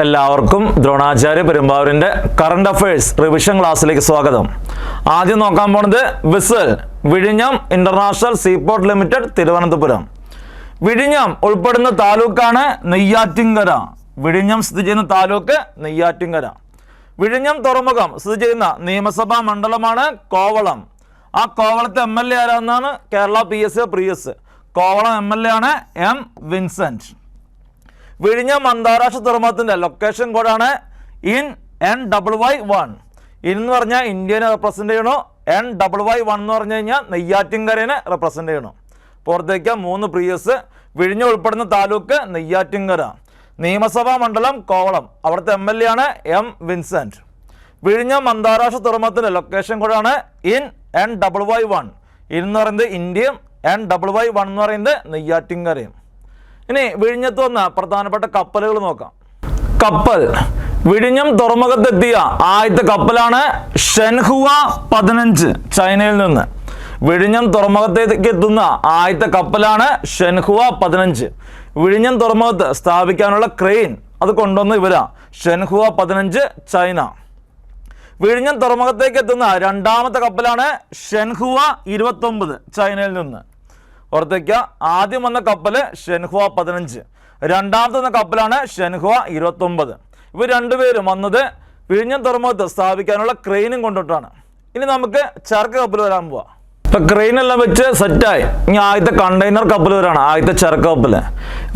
എല്ലാവർക്കും Dronacharya പെരുമ്പാവൂരിന്റെ current affairs revision ക്ലാസ്സിലേക്ക് സ്വാഗതം. ആദ്യം നോക്കാൻ പോണത് വിസൽ വിഴിഞ്ഞം ഇന്റർനാഷണൽ സീപോർട്ട് ലിമിറ്റഡ് തിരുവനന്തപുരം. വിഴിഞ്ഞം ഉൾപ്പെടുന്ന താലൂക്കാണ് നെയ്യാറ്റിൻകര. വിഴിഞ്ഞം സ്ഥിതി ചെയ്യുന്ന താലൂക്ക് നെയ്യാറ്റിൻകര. വിഴിഞ്ഞം തുറമുഖം സ്ഥിതി ചെയ്യുന്ന നിയമസഭാ മണ്ഡലമാണ് കോവളം. ആ കോവളത്തെ MLA ആരാന്നാണ് Kerala PSC previous. Kovalam MLA ആണ് M. വിൻസെന്റ്. വിഴിഞ്ഞം അന്താരാഷ്ട്ര തുറമുഖത്തിൻ്റെ ലൊക്കേഷൻ കോഡാണ് NY1. എന്ന് പറഞ്ഞാൽ ഇന്ത്യനെ റെപ്രസെൻ്റ് ചെയ്യണോ, NY1 എന്ന് പറഞ്ഞു കഴിഞ്ഞാൽ നെയ്യാറ്റിൻകരനെ റെപ്രസെൻ്റ് ചെയ്യണം. പുറത്തേക്ക് 3 പ്രിയസ്. വിഴിഞ്ഞം ഉൾപ്പെടുന്ന താലൂക്ക് നെയ്യാറ്റിൻകര, നിയമസഭാ മണ്ഡലം കോവളം, അവിടുത്തെ MLA ആണ് M. വിൻസെന്റ്. വിഴിഞ്ഞം അന്താരാഷ്ട്ര തുറമുഖത്തിൻ്റെ ലൊക്കേഷൻ കോഡാണ് NY1. എന്ന് പറയുന്നത് ഇന്ത്യയും NY1 എന്ന് പറയുന്നത് നെയ്യാറ്റിൻകരയും. ഇനി വിഴിഞ്ഞത്ത് വന്ന പ്രധാനപ്പെട്ട കപ്പലുകൾ നോക്കാം. കപ്പൽ വിഴിഞ്ഞം തുറമുഖത്തെത്തിയ ആദ്യത്തെ കപ്പലാണ് ഷെൻഹുവ 15 ചൈനയിൽ നിന്ന്. വിഴിഞ്ഞം തുറമുഖത്തേക്ക് എത്തുന്ന ആദ്യത്തെ കപ്പലാണ് ഷെൻഹുവ 15. വിഴിഞ്ഞം തുറമുഖത്ത് സ്ഥാപിക്കാനുള്ള ക്രെയിൻ അത് കൊണ്ടുവന്ന് ഇവരാ. Zhenhua 15 China. വിഴിഞ്ഞം തുറമുഖത്തേക്ക് എത്തുന്ന രണ്ടാമത്തെ കപ്പലാണ് ഷെൻഹുവ 29 ചൈനയിൽ നിന്ന്. പുറത്തേക്ക് ആദ്യം വന്ന കപ്പൽ ഷെൻഹുവ 15, രണ്ടാമത്തെ വന്ന കപ്പലാണ് ഷെൻഹുവ 29. ഇവർ രണ്ടുപേരും വന്നത് വിഴിഞ്ഞം തുറമുഖത്ത് സ്ഥാപിക്കാനുള്ള ക്രെയിനും കൊണ്ടിട്ടാണ്. ഇനി നമുക്ക് ചരക്ക് കപ്പൽ വരാൻ പോവാം. ഇപ്പം ക്രെയിനെല്ലാം വെച്ച് സെറ്റായി. ഇനി ആദ്യത്തെ കണ്ടെയ്നർ കപ്പൽ വരാണ്, ആദ്യത്തെ ചരക്ക് കപ്പൽ.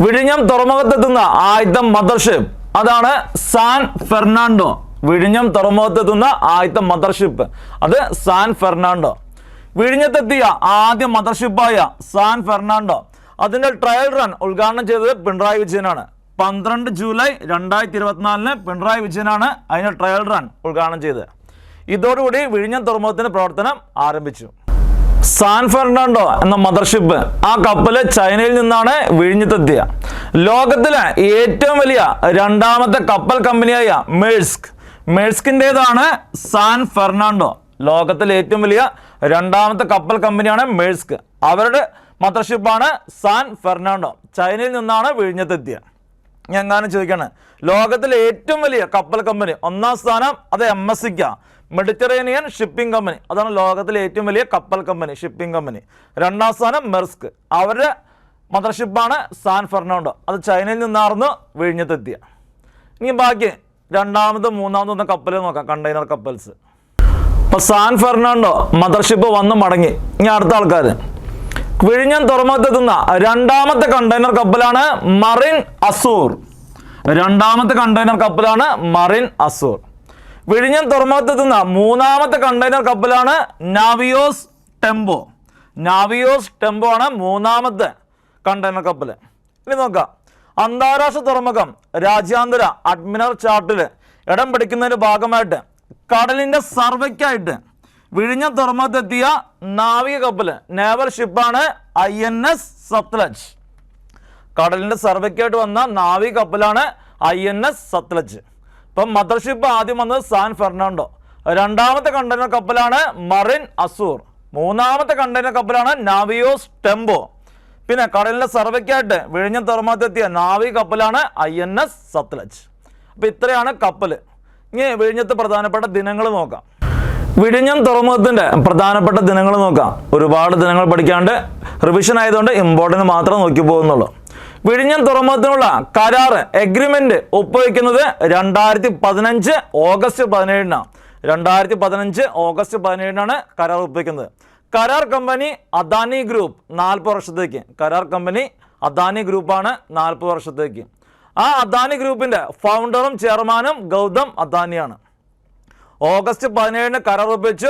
വിഴിഞ്ഞം തുറമുഖത്തെത്തുന്ന ആദ്യത്തെ മദർഷിപ്പ് അതാണ് സാൻ ഫെർണാണ്ടോ. വിഴിഞ്ഞം തുറമുഖത്തെത്തുന്ന ആദ്യത്തെ മദർഷിപ്പ് അത് സാൻ ഫെർണാണ്ടോ. വിഴിഞ്ഞത്തെത്തിയ ആദ്യ മദർഷിപ്പായ സാൻ ഫെർണാണ്ടോ അതിൻ്റെ ട്രയൽ റൺ ഉദ്ഘാടനം ചെയ്തത് പിണറായി വിജയനാണ്. 12 ജൂലൈ 2024 പിണറായി വിജയനാണ് അതിൻ്റെ ട്രയൽ റൺ ഉദ്ഘാടനം ചെയ്തത്. ഇതോടുകൂടി വിഴിഞ്ഞം തുറമുഖത്തിൻ്റെ പ്രവർത്തനം ആരംഭിച്ചു. സാൻ ഫെർണാണ്ടോ എന്ന മദർഷിപ്പ് ആ കപ്പൽ ചൈനയിൽ നിന്നാണ് വിഴിഞ്ഞത്തെത്തിയ. ലോകത്തിലെ ഏറ്റവും വലിയ രണ്ടാമത്തെ കപ്പൽ കമ്പനിയായ മേഴ്സ്കിൻ്റേതാണ് സാൻ ഫെർണാണ്ടോ. ലോകത്തിലെ ഏറ്റവും വലിയ രണ്ടാമത്തെ കപ്പൽ കമ്പനിയാണ് മേഴ്സ്ക്. അവരുടെ മദർഷിപ്പാണ് സാൻ ഫെർണാണ്ടോ. ചൈനയിൽ നിന്നാണ് വിഴിഞ്ഞത്തെത്തിയ. ഞാൻ ചോദിക്കാണ്, ലോകത്തിലെ ഏറ്റവും വലിയ കപ്പൽ കമ്പനി ഒന്നാം സ്ഥാനം അത് MSC, മെഡിറ്ററേനിയൻ ഷിപ്പിംഗ് കമ്പനി. അതാണ് ലോകത്തിലെ ഏറ്റവും വലിയ കപ്പൽ കമ്പനി, ഷിപ്പിംഗ് കമ്പനി. രണ്ടാം സ്ഥാനം മെർസ്ക്. അവരുടെ മദർഷിപ്പാണ് സാൻ ഫെർണാണ്ടോ. അത് ചൈനയിൽ നിന്നായിരുന്നു വിഴിഞ്ഞത്തെത്തിയ. ഇനി ബാക്കി രണ്ടാമതും മൂന്നാമതും വന്ന കപ്പൽ നോക്കാം, കണ്ടെയ്നർ കപ്പൽസ്. അപ്പോൾ സാൻ ഫെർണാണ്ടോ മദർഷിപ്പ് വന്ന് മടങ്ങി. ഇനി അടുത്ത ആൾക്കാർ വിഴിഞ്ഞം തുറമുഖത്തെത്തുന്ന രണ്ടാമത്തെ കണ്ടെയ്നർ കപ്പലാണ് മറിൻ അസൂർ. രണ്ടാമത്തെ കണ്ടെയ്നർ കപ്പലാണ് മറിൻ അസൂർ. വിഴിഞ്ഞം തുറമുഖത്തെത്തുന്ന മൂന്നാമത്തെ കണ്ടെയ്നർ കപ്പലാണ് നാവിയോസ് ടെമ്പോ. നാവിയോസ് ടെമ്പോ ആണ് മൂന്നാമത്തെ കണ്ടെയ്നർ കപ്പൽ. ഇനി നോക്കാം, അന്താരാഷ്ട്ര തുറമുഖം രാജ്യാന്തര അഡ്മിറൽ ചാർട്ടിൽ ഇടം പിടിക്കുന്നതിൻ്റെ ഭാഗമായിട്ട് കടലിൻ്റെ സർവയ്ക്കായിട്ട് വിഴിഞ്ഞം തുറമുഖത്തെത്തിയ നാവിക കപ്പൽ നേവൽ ഷിപ്പാണ് INS സത്ലജ്. കടലിൻ്റെ സർവയ്ക്കായിട്ട് വന്ന നാവിക കപ്പലാണ് INS സത്ലജ്. ഇപ്പം മദർഷിപ്പ് ആദ്യം വന്നത് സാൻ ഫെർണാണ്ടോ, രണ്ടാമത്തെ കണ്ടെയ്നർ കപ്പലാണ് മറിൻ അസൂർ, മൂന്നാമത്തെ കണ്ടെയ്നർ കപ്പലാണ് നാവിയോസ് ടെമ്പോ. പിന്നെ കടലിൻ്റെ സർവയ്ക്കായിട്ട് വിഴിഞ്ഞം തുറമുഖത്തെത്തിയ നാവിക കപ്പലാണ് INS സത്ലജ്. അപ്പോൾ ഇത്രയാണ് കപ്പൽ. ഇനി വിഴിഞ്ഞത്ത് പ്രധാനപ്പെട്ട ദിനങ്ങൾ നോക്കാം. വിഴിഞ്ഞം തുറമുഖത്തിൻ്റെ പ്രധാനപ്പെട്ട ദിനങ്ങൾ നോക്കാം. ഒരുപാട് ദിനങ്ങൾ പഠിക്കാണ്ട് റിവിഷൻ ആയതുകൊണ്ട് ഇമ്പോർട്ടൻ്റ് മാത്രം നോക്കി പോകുന്നുള്ളൂ. വിഴിഞ്ഞം തുറമുഖത്തിനുള്ള കരാർ എഗ്രിമെൻ്റ് ഒപ്പുവെക്കുന്നത് 2015 ഓഗസ്റ്റ് 17-നാണ്. 2015 ഓഗസ്റ്റ് 17-നാണ് കരാർ ഒപ്പുവെക്കുന്നത്. കരാർ കമ്പനി അദാനി ഗ്രൂപ്പ് 40 വർഷത്തേക്ക്. കരാർ കമ്പനി അദാനി ഗ്രൂപ്പാണ് 40 വർഷത്തേക്ക്. ആ അദാനി ഗ്രൂപ്പിൻ്റെ ഫൗണ്ടറും ചെയർമാനും ഗൗതം അദാനിയാണ്. ഓഗസ്റ്റ് 17-ന് കരാർ ഒപ്പിച്ചു.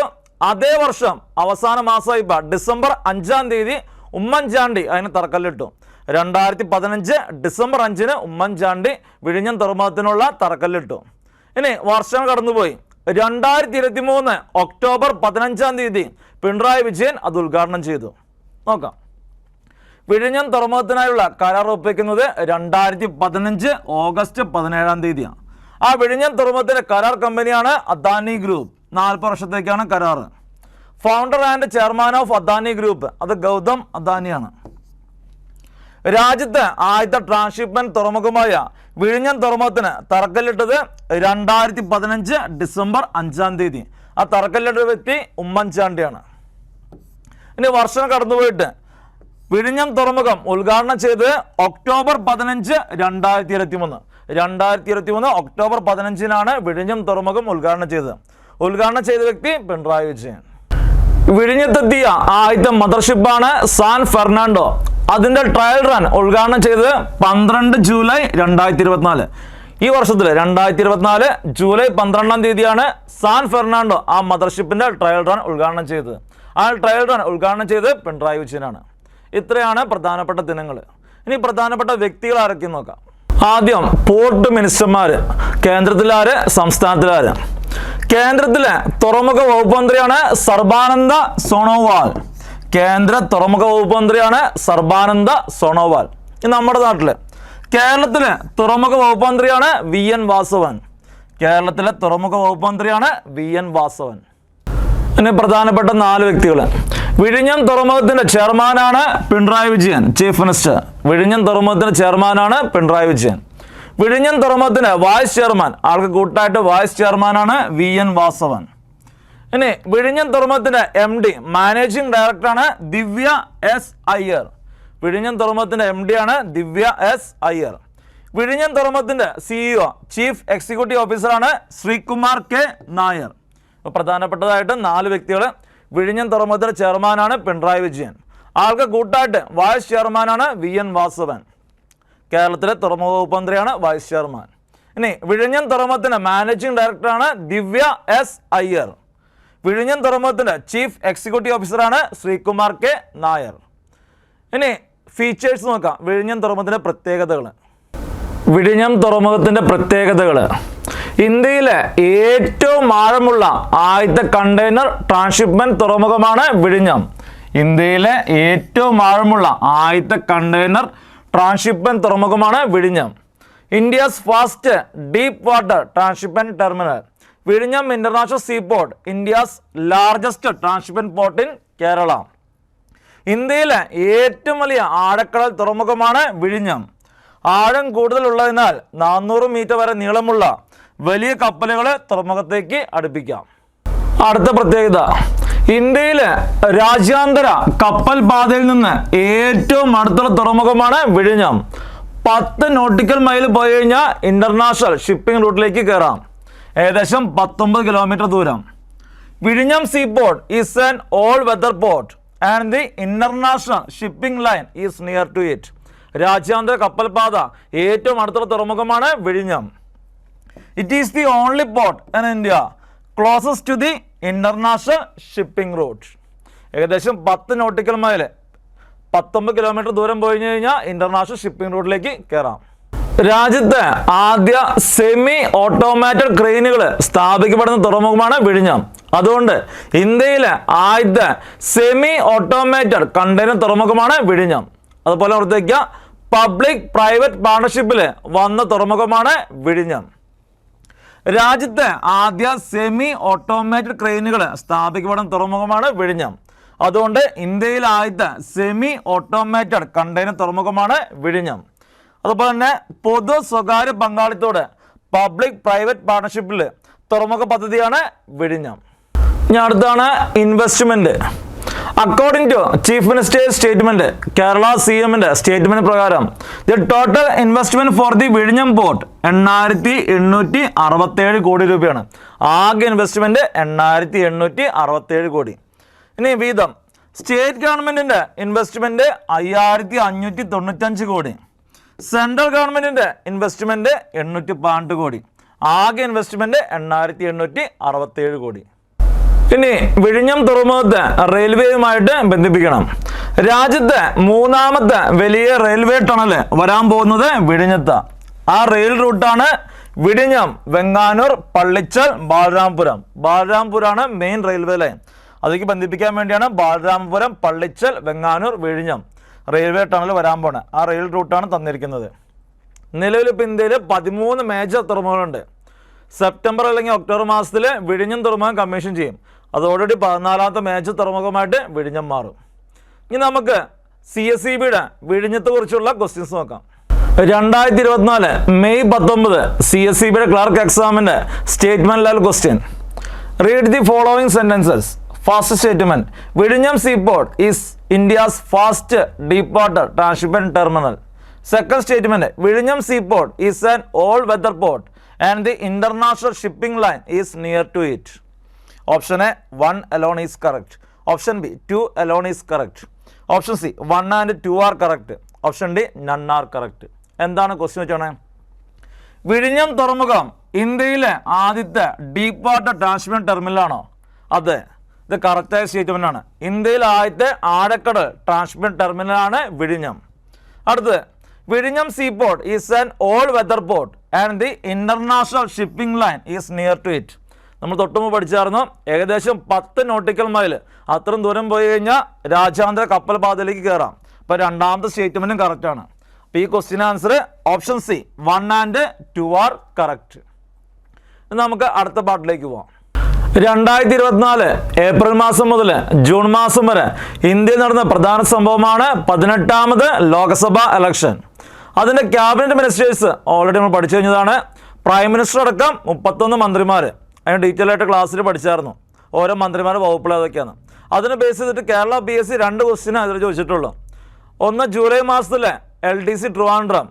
അതേ വർഷം അവസാന മാസമായി ഡിസംബർ 5-ാം തീയതി ഉമ്മൻചാണ്ടി അതിന് തറക്കല്ലിട്ടു. 2015 ഡിസംബർ 5-ന് ഉമ്മൻചാണ്ടി വിഴിഞ്ഞം തുറമുഖത്തിനുള്ള തറക്കല്ലിട്ടു. ഇനി വർഷം കടന്നുപോയി. 2023 ഒക്ടോബർ 15-ാം തീയതി പിണറായി വിജയൻ അത് ഉദ്ഘാടനം ചെയ്തു. നോക്കാം, വിഴിഞ്ഞം തുറമുഖത്തിനായുള്ള കരാർ ഒപ്പിക്കുന്നത് 2015 ഓഗസ്റ്റ് 17-ാം തീയതിയാണ്. ആ വിഴിഞ്ഞം തുറമുഖത്തിൻ്റെ കരാർ കമ്പനിയാണ് അദാനി ഗ്രൂപ്പ്. 40 വർഷത്തേക്കാണ് കരാർ. Founder and chairman of Adani group അത് ഗൗതം അദാനിയാണ്. രാജ്യത്ത് ആദ്യത്തെ ട്രാൻസ്ഷിപ്മെന്റ് തുറമുഖമായ വിഴിഞ്ഞം തുറമുഖത്തിന് തറക്കല്ലിട്ടത് 2015 ഡിസംബർ 5-ാം തീയതി. ആ തറക്കല്ലിട്ട വ്യക്തി ഉമ്മൻചാണ്ടിയാണ്. ഇനി വർഷം കടന്നുപോയിട്ട് വിഴിഞ്ഞം തുറമുഖം ഉദ്ഘാടനം ചെയ്ത് ഒക്ടോബർ 15, 2023. 2023 ഒക്ടോബർ 15-നാണ് വിഴിഞ്ഞം തുറമുഖം ഉദ്ഘാടനം ചെയ്തത്. ഉദ്ഘാടനം ചെയ്ത വ്യക്തി പിണറായി വിജയൻ. വിഴിഞ്ഞത്തെത്തിയ ആദ്യത്തെ മദർഷിപ്പാണ് സാൻ ഫെർണാണ്ടോ. അതിന്റെ ട്രയൽ റൺ ഉദ്ഘാടനം ചെയ്തത് 12 ജൂലൈ 2024. ഈ വർഷത്തിൽ 2024 ജൂലൈ 12-ാം തീയതിയാണ് സാൻ ഫെർണാണ്ടോ ആ മദർഷിപ്പിന്റെ ട്രയൽ റൺ ഉദ്ഘാടനം ചെയ്തത്. ആ ട്രയൽ റൺ ഉദ്ഘാടനം ചെയ്ത് പിണറായി വിജയനാണ്. ഇത്രയാണ് പ്രധാനപ്പെട്ട ദിനങ്ങൾ. ഇനി പ്രധാനപ്പെട്ട വ്യക്തികൾ ആരൊക്കെ നോക്കാം. ആദ്യം പോർട്ട് മിനിസ്റ്റർമാര്. കേന്ദ്രത്തിലാര്, സംസ്ഥാനത്തിലാര്? കേന്ദ്രത്തിലെ തുറമുഖ വകുപ്പ് മന്ത്രിയാണ് സർബാനന്ദ സോണോവാൾ. കേന്ദ്ര തുറമുഖ വകുപ്പ് മന്ത്രിയാണ് സർബാനന്ദ സോണോവാൾ. നമ്മുടെ നാട്ടില് കേരളത്തിലെ തുറമുഖ വകുപ്പ് മന്ത്രിയാണ് VN വാസവൻ. കേരളത്തിലെ തുറമുഖ വകുപ്പ് മന്ത്രിയാണ് VN വാസവൻ. ഇനി പ്രധാനപ്പെട്ട 4 വ്യക്തികൾ. വിഴിഞ്ഞം തുറമുഖത്തിന്റെ ചെയർമാനാണ് പിണറായി വിജയൻ, ചീഫ് മിനിസ്റ്റർ. വിഴിഞ്ഞം തുറമുഖത്തിന്റെ ചെയർമാനാണ് പിണറായി വിജയൻ. വിഴിഞ്ഞം തുറമുഖത്തിന്റെ വൈസ് ചെയർമാൻ, ആൾക്ക് കൂട്ടായിട്ട് വൈസ് ചെയർമാനാണ് VN വാസവൻ. ഇനി വിഴിഞ്ഞം തുറമുഖത്തിന്റെ MD മാനേജിംഗ് ഡയറക്ടറാണ് ദിവ്യ S അയ്യർ. വിഴിഞ്ഞം തുറമുഖത്തിന്റെ MD ആണ് ദിവ്യ S അയ്യർ. വിഴിഞ്ഞം തുറമുഖത്തിന്റെ CEO ചീഫ് എക്സിക്യൂട്ടീവ് ഓഫീസറാണ് ശ്രീകുമാർ K നായർ. പ്രധാനപ്പെട്ടതായിട്ട് 4 വ്യക്തികൾ. വിഴിഞ്ഞം തുറമുഖത്തിന്റെ ചെയർമാനാണ് പിണറായി വിജയൻ, ആൾക്ക് കൂട്ടായിട്ട് വൈസ് ചെയർമാനാണ് VN വാസവൻ. കേരളത്തിലെ തുറമുഖ വകുപ്പ് മന്ത്രിയാണ് വൈസ് ചെയർമാൻ. ഇനി വിഴിഞ്ഞം തുറമുഖത്തിന്റെ മാനേജിംഗ് ഡയറക്ടറാണ് ദിവ്യ S അയ്യർ. വിഴിഞ്ഞം തുറമുഖത്തിന്റെ ചീഫ് എക്സിക്യൂട്ടീവ് ഓഫീസറാണ് ശ്രീകുമാർ K നായർ. ഇനി ഫീച്ചേഴ്സ് നോക്കാം. വിഴിഞ്ഞം തുറമുഖത്തിന്റെ പ്രത്യേകതകൾ. വിഴിഞ്ഞം തുറമുഖത്തിന്റെ പ്രത്യേകതകൾ: ഇന്ത്യയിലെ ഏറ്റവും ആഴമുള്ള ആദ്യത്തെ കണ്ടെയ്നർ ട്രാൻസ്ഷിപ്മെന്റ് തുറമുഖമാണ് വിഴിഞ്ഞം. ഇന്ത്യയിലെ ഏറ്റവും ആഴമുള്ള ആദ്യത്തെ കണ്ടെയ്നർ ട്രാൻസ്ഷിപ്മെന്റ് തുറമുഖമാണ് വിഴിഞ്ഞം. India's first deep water transshipment terminal. വിഴിഞ്ഞം international seaport, India's largest transshipment port in Kerala. ഇന്ത്യയിലെ ഏറ്റവും വലിയ ആഴക്കടൽ തുറമുഖമാണ് വിഴിഞ്ഞം. ആഴം കൂടുതലുള്ളതിനാൽ 400 മീറ്റർ വരെ നീളമുള്ള വലിയ കപ്പലുകൾ തുറമുഖത്തേക്ക് അടുപ്പിക്കാം. അടുത്ത പ്രത്യേകത: ഇന്ത്യയിലെ രാജ്യാന്തര കപ്പൽ പാതയിൽ നിന്ന് ഏറ്റവും അടുത്തുള്ള തുറമുഖമാണ് വിഴിഞ്ഞം. 10 നോട്ടിക്കൽ മൈൽ പോയി കഴിഞ്ഞാൽ ഇന്റർനാഷണൽ ഷിപ്പിംഗ് റൂട്ടിലേക്ക് കയറാം. ഏകദേശം 19 കിലോമീറ്റർ ദൂരം. വിഴിഞ്ഞം seaport is an all weather port and the international shipping line is near to it. രാജ്യാന്തര കപ്പൽ പാത ഏറ്റവും അടുത്തുള്ള തുറമുഖമാണ് വിഴിഞ്ഞം. It is the only port in India closest to the international shipping route. ഏകദേശം 10 നോട്ടിക്കൽ മൈൽ 19 കിലോമീറ്റർ ദൂരം പോയി കഴിഞ്ഞാൽ ഇന്റർനാഷണൽ ഷിപ്പിംഗ് റൂട്ടിലേക്ക് കയറാം. രാജ്യത്തെ ആദ്യ സെമി ഓട്ടോമാറ്റഡ് ക്രെയിനുകൾ സ്ഥാപിക്കപ്പെടുന്ന തുറമുഖമാണ് വിഴിഞ്ഞം. അതുകൊണ്ട് ഇന്ത്യയിലെ ആദ്യത്തെ സെമി ഓട്ടോമാറ്റഡ് കണ്ടെയ്നർ തുറമുഖമാണ് വിഴിഞ്ഞം. അതുപോലെ ഓർത്തേക്കുക, പബ്ലിക് പ്രൈവറ്റ് പാർട്ണർഷിപ്പിൽ വന്ന തുറമുഖമാണ് വിഴിഞ്ഞം. രാജ്യത്തെ ആദ്യ സെമി ഓട്ടോമാറ്റഡ് ക്രെയിനുകൾ സ്ഥാപിക്കപ്പെടുന്ന തുറമുഖമാണ് വിഴിഞ്ഞം. അതുകൊണ്ട് ഇന്ത്യയിൽ ആദ്യത്തെ സെമി ഓട്ടോമാറ്റഡ് കണ്ടെയ്നർ തുറമുഖമാണ് വിഴിഞ്ഞം. അതുപോലെ തന്നെ പൊതു സ്വകാര്യ പങ്കാളിത്തോടെ പബ്ലിക് പ്രൈവറ്റ് പാർട്ണർഷിപ്പിൽ തുറമുഖ പദ്ധതിയാണ് വിഴിഞ്ഞം. ഇനി അടുത്താണ് investment. According to chief minister's statement, Kerala CMന്റെ സ്റ്റേറ്റ്മെന്റ് പ്രകാരം the total investment for the വിഴിഞ്ഞം പോർട്ട് 8,867 കോടി രൂപയാണ്. ആകെ ഇൻവെസ്റ്റ്മെന്റ് 8,867 കോടി. ഇനി വീതം: സ്റ്റേറ്റ് ഗവൺമെന്റിന്റെ ഇൻവെസ്റ്റ്മെന്റ് 5,595 കോടി. സെൻട്രൽ ഗവൺമെന്റിന്റെ ഇൻവെസ്റ്റ്മെന്റ് 812 കോടി. ആകെ ഇൻവെസ്റ്റ്മെന്റ് 8,867 കോടി. ഇനി വിഴിഞ്ഞം തുറമുഖത്തെ റെയിൽവേയുമായിട്ട് ബന്ധിപ്പിക്കണം. രാജ്യത്തെ 3ാമത്തെ വലിയ റെയിൽവേ ടണൽ വരാൻ പോകുന്നത് വിഴിഞ്ഞത്ത്. ആ റെയിൽ റൂട്ടാണ് വിഴിഞ്ഞം, വെങ്ങാനൂർ, പള്ളിച്ചൽ, ബാലരാമപുരം. ബാലരാമപുരമാണ് മെയിൻ റെയിൽവേ ലൈൻ. അതിലേക്ക് ബന്ധിപ്പിക്കാൻ വേണ്ടിയാണ് ബാലരാമപുരം, പള്ളിച്ചൽ, വെങ്ങാനൂർ, വിഴിഞ്ഞം റെയിൽവേ ടണൽ വരാൻ പോണ. ആ റെയിൽ റൂട്ടാണ് തന്നിരിക്കുന്നത്. നിലവിൽ ഇപ്പോൾ ഇന്ത്യയിൽ 13 മേജർ തുറമുഖങ്ങളുണ്ട്. സെപ്റ്റംബർ അല്ലെങ്കിൽ ഒക്ടോബർ മാസത്തിൽ വിഴിഞ്ഞം തുറമുഖം കമ്മീഷൻ ചെയ്യും. അതോടുകൂടി 14ാമത്തെ മേജർ തുറമുഖമായിട്ട് വിഴിഞ്ഞം മാറും. ഇനി നമുക്ക് CSEBയുടെ വിഴിഞ്ഞത്തെ കുറിച്ചുള്ള ക്വസ്റ്റ്യൻസ് നോക്കാം. 2024 മെയ് 19 CSEBയുടെ ക്ലർക്ക് എക്സാമിൻ്റെ statement level question. Read the following sentences. First statement, വിഴിഞ്ഞം seaport is India's fast deep water transshipment terminal. Second statement, വിഴിഞ്ഞം seaport is an all weather port and the international shipping line is near to it. Option A 1 alone is correct. Option B 2 alone is correct. Option C 1 and 2 are correct. Option D none are correct. എന്താണ് question വെച്ചാണ്? വിഴിഞ്ഞം തുറമുഖം ഇന്ത്യയിലെ ആദ്യത്തെ deep water transshipment ടെർമിനലാണോ? അതെ, ഇത് കറക്റ്റായ statement ആണ്. ഇന്ത്യയിലെ ആദ്യത്തെ ആഴക്കടൽ ട്രാൻസ്ഷിപ്മെന്റ് ടെർമിനലാണ് വിഴിഞ്ഞം. അടുത്ത്, വിഴിഞ്ഞം seaport is an all weather port and the international shipping line is near to it. നമ്മൾ തൊട്ടുമുമ്പ് പഠിച്ചായിരുന്നു, ഏകദേശം 10 നോട്ടിക്കൽ മൈൽ അത്രയും ദൂരം പോയി കഴിഞ്ഞാൽ രാജ്യാന്തര കപ്പൽ പാതയിലേക്ക് കയറാം. അപ്പോൾ രണ്ടാമത്തെ സ്റ്റേറ്റ്മെൻറ്റും കറക്റ്റാണ്. അപ്പോൾ ഈ question answer option C 1 and 2 are correct. നമുക്ക് അടുത്ത പാർട്ടിലേക്ക് പോവാം. 2024 ഏപ്രിൽ മാസം മുതൽ ജൂൺ മാസം വരെ ഇന്ത്യയിൽ നടന്ന പ്രധാന സംഭവമാണ് 18ാമത് ലോക്സഭാ ഇലക്ഷൻ. അതിൻ്റെ ക്യാബിനറ്റ് മിനിസ്റ്റേഴ്സ് ഓൾറെഡി നമ്മൾ പഠിച്ചു കഴിഞ്ഞതാണ്. പ്രൈം മിനിസ്റ്റർ അടക്കം 31 മന്ത്രിമാർ. അതിന് ഡീറ്റെയിൽ ആയിട്ട് ക്ലാസ്സിൽ പഠിച്ചായിരുന്നു ഓരോ മന്ത്രിമാരുടെ വകുപ്പുകൾ ഏതൊക്കെയാണ്. അതിനെ ബേസ് ചെയ്തിട്ട് കേരള PSC 2 ക്വസ്റ്റ്യൻ അതിൽ ചോദിച്ചിട്ടുള്ളൂ. ഒന്ന്, ജൂലൈ മാസത്തിലെ LDC ട്രിവാൻഡ്രം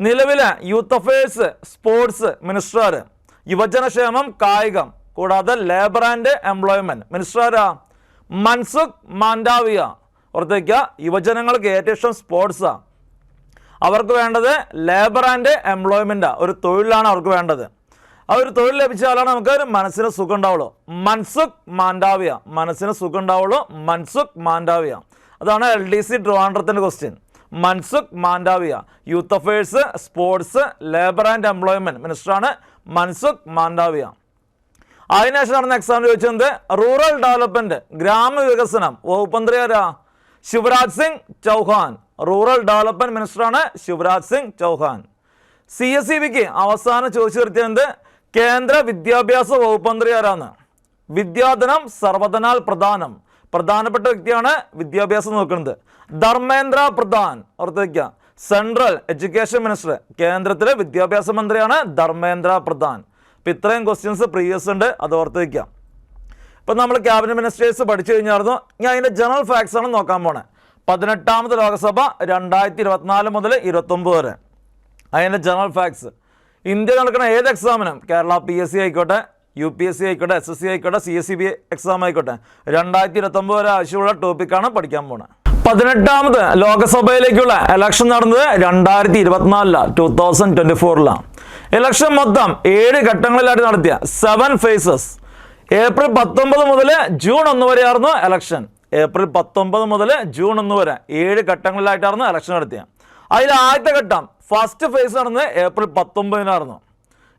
നിലവിലെ യൂത്ത് അഫയേഴ്സ് സ്പോർട്സ് മിനിസ്റ്റർ, യുവജനക്ഷേമം കായികം കൂടാതെ ലേബർ ആൻഡ് എംപ്ലോയ്മെന്റ് മിനിസ്റ്റർ ആരാ? മൻസുഖ് മാൻഡാവിയ. ഓർത്തേക്കുക, യുവജനങ്ങൾക്ക് ഏറ്റവും ഇഷ്ടം സ്പോർട്സാണ്. അവർക്ക് വേണ്ടത് ലേബർ ആൻഡ് എംപ്ലോയ്മെൻറ്റാ, ഒരു തൊഴിലാണ് അവർക്ക് വേണ്ടത്. ആ ഒരു തൊഴിൽ ലഭിച്ചാലാണ് നമുക്ക് ഒരു മനസ്സിന് സുഖം ഉണ്ടാവുള്ളൂ. മൻസുഖ് മാൻഡാവിയ, മനസ്സിന് സുഖം ഉണ്ടാവുള്ളൂ. മൻസുഖ് മാൻഡാവിയ, അതാണ് LDC ട്രിവാൻഡ്രത്തിൻ്റെ question. Mansukh Mandaviya, youth affairs sports labour and employment മിനിസ്റ്ററാണ് മൻസുഖ് മാൻഡാവിയ. അതിനുശേഷം നടന്ന എക്സാമിൽ ചോദിച്ചത് റൂറൽ ഡെവലപ്മെൻറ്റ് ഗ്രാമവികസനം വകുപ്പ് മന്ത്രി ആരാ? ശിവരാജ് സിംഗ് ചൗഹാൻ. റൂറൽ ഡെവലപ്മെൻറ്റ് മിനിസ്റ്ററാണ് ശിവരാജ് സിംഗ് ചൗഹാൻ. CSEBക്ക് അവസാനം ചോദിച്ചു നിർത്തിയത് കേന്ദ്ര വിദ്യാഭ്യാസ വകുപ്പ് മന്ത്രി ആരാന്ന്? വിദ്യാധനം സർവധനാൽ പ്രധാനം. പ്രധാനപ്പെട്ട വ്യക്തിയാണ് വിദ്യാഭ്യാസം നോക്കുന്നത്. ധർമ്മേന്ദ്ര പ്രധാൻ. ഓർത്ത് വയ്ക്കുക, സെൻട്രൽ എഡ്യൂക്കേഷൻ മിനിസ്റ്റർ, കേന്ദ്രത്തിലെ വിദ്യാഭ്യാസ മന്ത്രിയാണ് ധർമ്മേന്ദ്ര പ്രധാൻ. ഇപ്പം ഇത്രയും ക്വസ്റ്റ്യൻസ് പ്രീവിയസ് ഉണ്ട്, അത് ഓർത്ത് വയ്ക്കുക. ഇപ്പം നമ്മൾ ക്യാബിനറ്റ് മിനിസ്റ്റേഴ്സ് പഠിച്ചു കഴിഞ്ഞായിരുന്നു. ഞാൻ അതിൻ്റെ ജനറൽ ഫാക്ട്സ് ആണ് നോക്കാൻ പോണേ. 18ാമത് ലോക്സഭ 2024 മുതൽ 29 വരെ. അതിൻ്റെ ജനറൽ ഫാക്ട്സ്. ഇന്ത്യ നടക്കുന്ന ഏത് എക്സാമിനും, കേരള PSC ആയിക്കോട്ടെ, UPSC ആയിക്കോട്ടെ, SSC ആയിക്കോട്ടെ, CSEB എക്സാം ആയിക്കോട്ടെ, 2029 വരെ ആവശ്യമുള്ള ടോപ്പിക്കാണ് പഠിക്കാൻ പോകുന്നത്. 18ാമത് ലോക്സഭയിലേക്കുള്ള ഇലക്ഷൻ നടന്നത് 2024 2024. ഇലക്ഷൻ മൊത്തം 7 ഘട്ടങ്ങളിലായിട്ട് നടത്തിയ 7 phases. ഏപ്രിൽ 19 മുതൽ ജൂൺ 1 വരെയായിരുന്നു ഇലക്ഷൻ. ഏപ്രിൽ 19 മുതൽ ജൂൺ 1 വരെ 7 ഘട്ടങ്ങളിലായിട്ടായിരുന്നു ഇലക്ഷൻ നടത്തിയത്. അതിൽ ആദ്യത്തെ ഘട്ടം ഫസ്റ്റ് ഫേസ് നടന്നത് ഏപ്രിൽ 19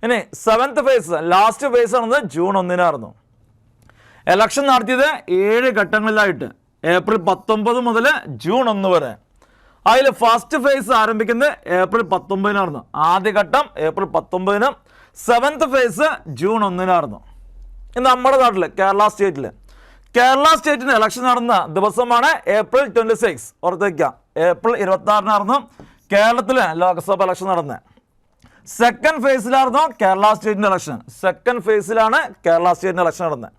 ഇനി 7th ഫേസ് ലാസ്റ്റ് ഫേസ് നടന്നത് ജൂൺ 1 ഇലക്ഷൻ നടത്തിയത് 7 ഘട്ടങ്ങളിലായിട്ട് ഏപ്രിൽ 19 മുതൽ ജൂൺ 1 വരെ. അതിൽ ഫസ്റ്റ് ഫേസ് ആരംഭിക്കുന്നത് ഏപ്രിൽ 19 ആദ്യ ഘട്ടം ഏപ്രിൽ 19. 7th ഫേസ് ജൂൺ 1 നമ്മുടെ നാട്ടിൽ കേരള സ്റ്റേറ്റിന് ഇലക്ഷൻ നടന്ന ദിവസമാണ് ഏപ്രിൽ 26. ഓർത്തേക്കാം, ഏപ്രിൽ 26 കേരളത്തിൽ ലോക്സഭ ഇലക്ഷൻ നടന്നത്. സെക്കൻഡ് ഫേസിലായിരുന്നു കേരള സ്റ്റേറ്റിൻ്റെ ഇലക്ഷൻ. സെക്കൻഡ് ഫേസിലാണ് കേരള സ്റ്റേറ്റിൻ്റെ ഇലക്ഷൻ നടന്നത്.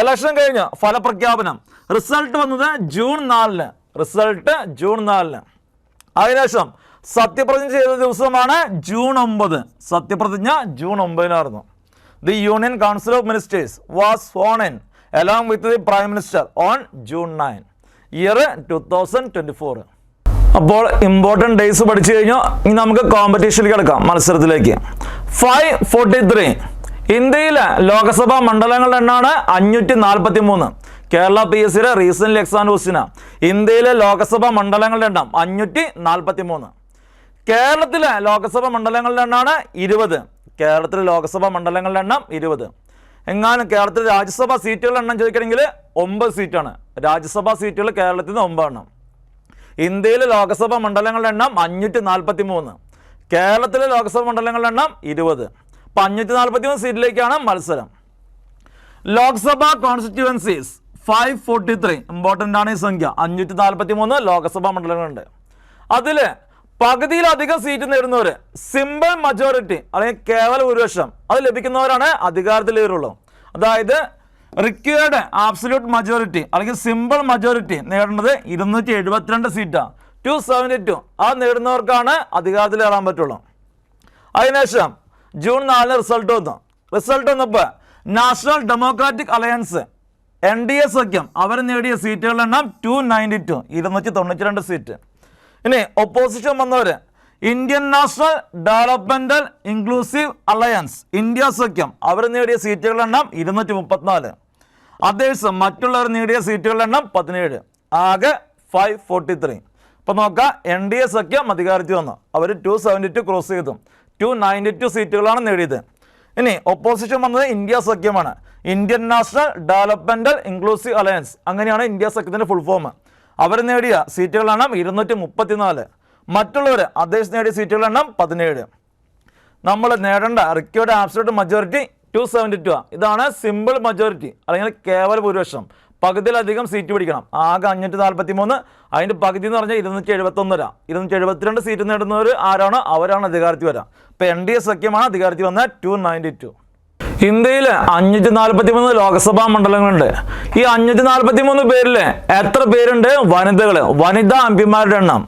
ഇലക്ഷൻ കഴിഞ്ഞ് ഫലപ്രഖ്യാപനം, റിസൾട്ട് വന്നത് ജൂൺ 4. Result June 4. അതിനുശേഷം സത്യപ്രതിജ്ഞ ചെയ്ത ദിവസമാണ് ജൂൺ 9. സത്യപ്രതിജ്ഞ June 9 the union council of ministers was sworn in along with the Prime Minister on June 9, year 2024. അപ്പോൾ ഇമ്പോർട്ടൻറ്റ് ഡേയ്സ് പഠിച്ചു കഴിഞ്ഞാൽ ഇനി നമുക്ക് കോമ്പറ്റീഷനിലേക്ക് കിടക്കാം, മത്സരത്തിലേക്ക്. 543 ഇന്ത്യയിലെ ലോക്സഭാ മണ്ഡലങ്ങളുടെ എണ്ണമാണ് 543. കേരള PSCയുടെ റീസെൻ്റ്ലി എക്സാം ക്വസ്റ്റ്യനാണ്. ഇന്ത്യയിലെ ലോക്സഭാ മണ്ഡലങ്ങളുടെ എണ്ണം 543. കേരളത്തിലെ ലോക്സഭാ മണ്ഡലങ്ങളുടെ എണ്ണമാണ് 20. കേരളത്തിലെ ലോക്സഭാ മണ്ഡലങ്ങളുടെ എണ്ണം 20. എങ്ങാനും കേരളത്തിൽ രാജ്യസഭാ സീറ്റുകളുടെ എണ്ണം ചോദിക്കണമെങ്കിൽ 9 സീറ്റാണ്. രാജ്യസഭാ സീറ്റുകൾ കേരളത്തിൽ നിന്ന് 9 എണ്ണം. ഇന്ത്യയിലെ ലോക്സഭാ മണ്ഡലങ്ങളുടെ എണ്ണം 543. കേരളത്തിലെ ലോക്സഭാ മണ്ഡലങ്ങളുടെ എണ്ണം 20. അപ്പം 543 സീറ്റിലേക്കാണ് മത്സരം. ലോക്സഭാ കോൺസ്റ്റിറ്റ്യുവൻസീസ് 543. ഇമ്പോർട്ടൻ്റ് ആണ് ഈ സംഖ്യ. 543 ലോക്സഭാ മണ്ഡലങ്ങളുണ്ട്. അതിൽ പകുതിയിലധികം സീറ്റ് നേടുന്നവർ സിമ്പിൾ മജോറിറ്റി അല്ലെങ്കിൽ കേവല ഭൂരിപക്ഷം അത് ലഭിക്കുന്നവരാണ് അധികാരത്തിലേറുള്ളൂ. അതായത് റിക്വയർഡ് ആബ്സല്യൂട്ട് മജോറിറ്റി അല്ലെങ്കിൽ സിമ്പിൾ മജോറിറ്റി നേടേണ്ടത് 272 സീറ്റാണ്. 272 അത് നേടുന്നവർക്കാണ് അധികാരത്തിലേറാൻ പറ്റുള്ളൂ. അതിനുശേഷം ജൂൺ 4 റിസൾട്ട് വന്നപ്പോൾ നാഷണൽ ഡെമോക്രാറ്റിക് അലയൻസ് NDA സഖ്യം അവർ നേടിയ സീറ്റുകളുടെ എണ്ണം 292 292 സീറ്റ്. ഇനി ഒപ്പോസിഷൻ വന്നവർ Indian national developmental inclusive alliance India സഖ്യം അവർ നേടിയ സീറ്റുകളുടെ എണ്ണം 234. അതേഴ്സ് മറ്റുള്ളവർ നേടിയ സീറ്റുകളുടെ എണ്ണം 17, ആകെ 543. അപ്പോൾ നോക്കാം, NDA സഖ്യം അധികാരത്തിൽ വന്നു, അവർ 272 ക്രോസ് ചെയ്തു, 292 സീറ്റുകളാണ് നേടിയത്. ഇനി ഒപ്പോസിഷൻ വന്നത് ഇന്ത്യ സഖ്യമാണ്, Indian national developmental inclusive alliance, അങ്ങനെയാണ് ഇന്ത്യ സഖ്യത്തിൻ്റെ ഫുൾ ഫോം. അവർ നേടിയ സീറ്റുകളുടെ എണ്ണം 234, മറ്റുള്ളവർ അതേഴ്സ് നേടിയ സീറ്റുകളുടെ എണ്ണം 17. നമ്മൾ നേടേണ്ട റിക്വയർഡ് ആബ്സല്യൂട്ട് മജോറിറ്റി 272 ഇതാണ് സിമ്പിൾ മജോറിറ്റി അല്ലെങ്കിൽ കേവല ഭൂരിപക്ഷം. പകുതിയിലധികം സീറ്റ് പിടിക്കണം, ആകെ 543, അതിൻ്റെ പകുതി എന്ന് പറഞ്ഞാൽ 271. 272 സീറ്റ് നേടുന്നവർ ആരാണോ അവരാണ് അധികാരത്തിൽ വരാം. ഇപ്പോൾ NDA സഖ്യമാണ് അധികാരത്തിൽ വന്ന 292. ഇന്ത്യയിൽ 543 ലോക്സഭാ മണ്ഡലങ്ങളുണ്ട്. ഈ 543 പേരിൽ എത്ര പേരുണ്ട് വനിതകൾ? വനിതാ എംപിമാരുടെ എണ്ണം,